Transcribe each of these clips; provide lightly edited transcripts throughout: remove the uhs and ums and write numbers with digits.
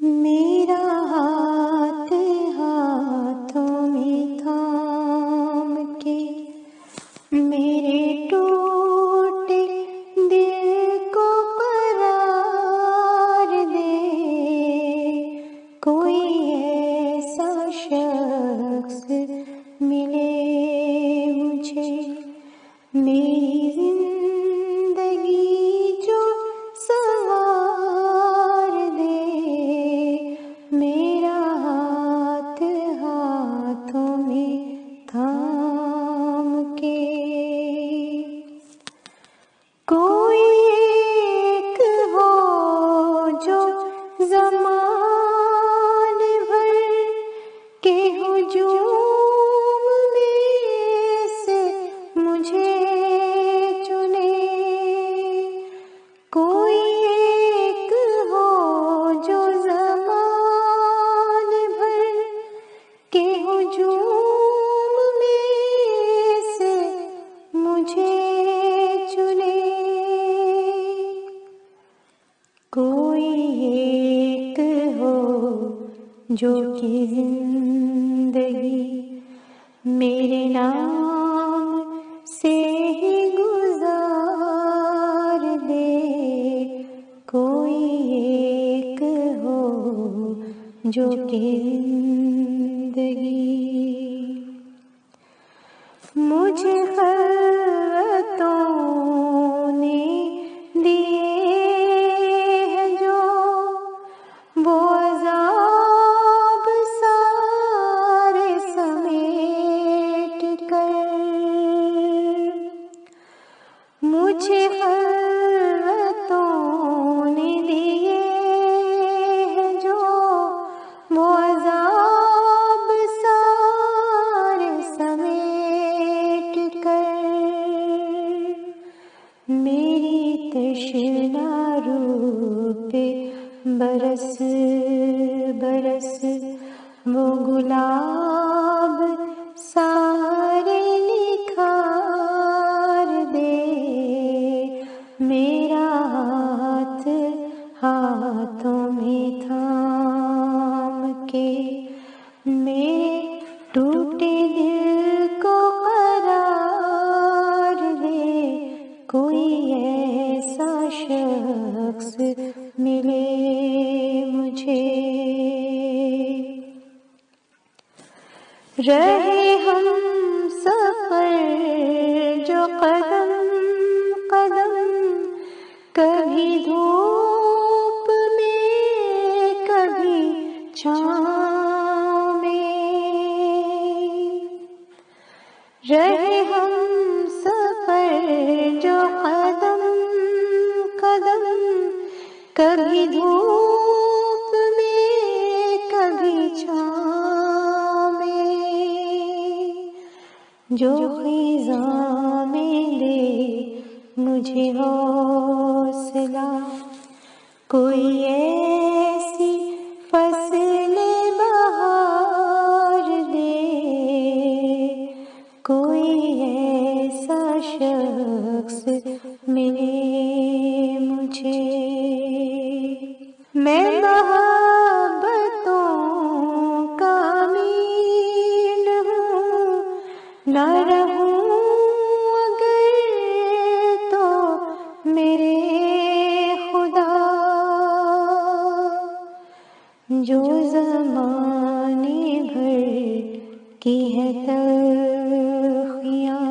میرا ہاتھ ہاتھوں میں تھام کے میرے ٹوٹے دل کو قرار دے، کوئی ایسا شخص ملے مجھے میری زندگی جو سنوار دے، میرا ہاتھ ہاتھوں میں تھام کے۔ کوئی ایک ہو جو زمانے بھر کے ہجوم میں سے مجھے چنے، کوئی ایک ہو جو زمانے بھر کے ہجوم میں سے مجھے چنے، کوئی ایک ہو جو کہ زندگی میرے نام سے ہی گزار دے، کوئی ایک ہو جو کہ زندگی مجھے خلوتوں نے دیے ہیں جو وہ عذاب سارے سمیٹ کر، مجھے خلوتوں نے دیے ہیں جو وہ عذاب سارے سمیٹ کر، میری تشنا روح پہ برس برس وہ گلاب سارے نکھار دے، میرا ہاتھ ہاتھوں میں تھام کے میرے ٹوٹے دل کو قرار دے، کوئی ایسا شخص ملے مجھے رہے ہم سفر جو قدم قدم، کبھی دھوپ میں کبھی چھاؤں میں، رہے ہم سفر جو قدم قدم، کبھی دھوپ میں کبھی چھاؤں میں، جو خزاں میں دے مجھے حوصلہ، کوئی ایسی فصل بہار دے، کوئی ایسا شخص ملے مجھے، میں محبتوں کا امین ہوں، نہ رہوں اگر تو میرے خدا، جو زمانے بھر کی ہے تلخیاں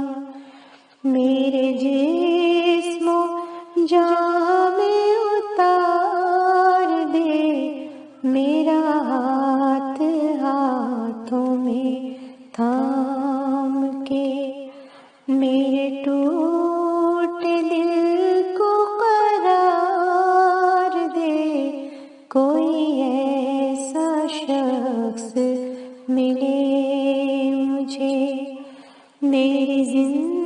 میرے جسم و جاں میں اتار دے، میرا ہاتھ ہاتھوں میں تھام کے میرے ٹوٹے دل کو قرار دے، کوئی ایسا شخص ملے مجھے میری زندگی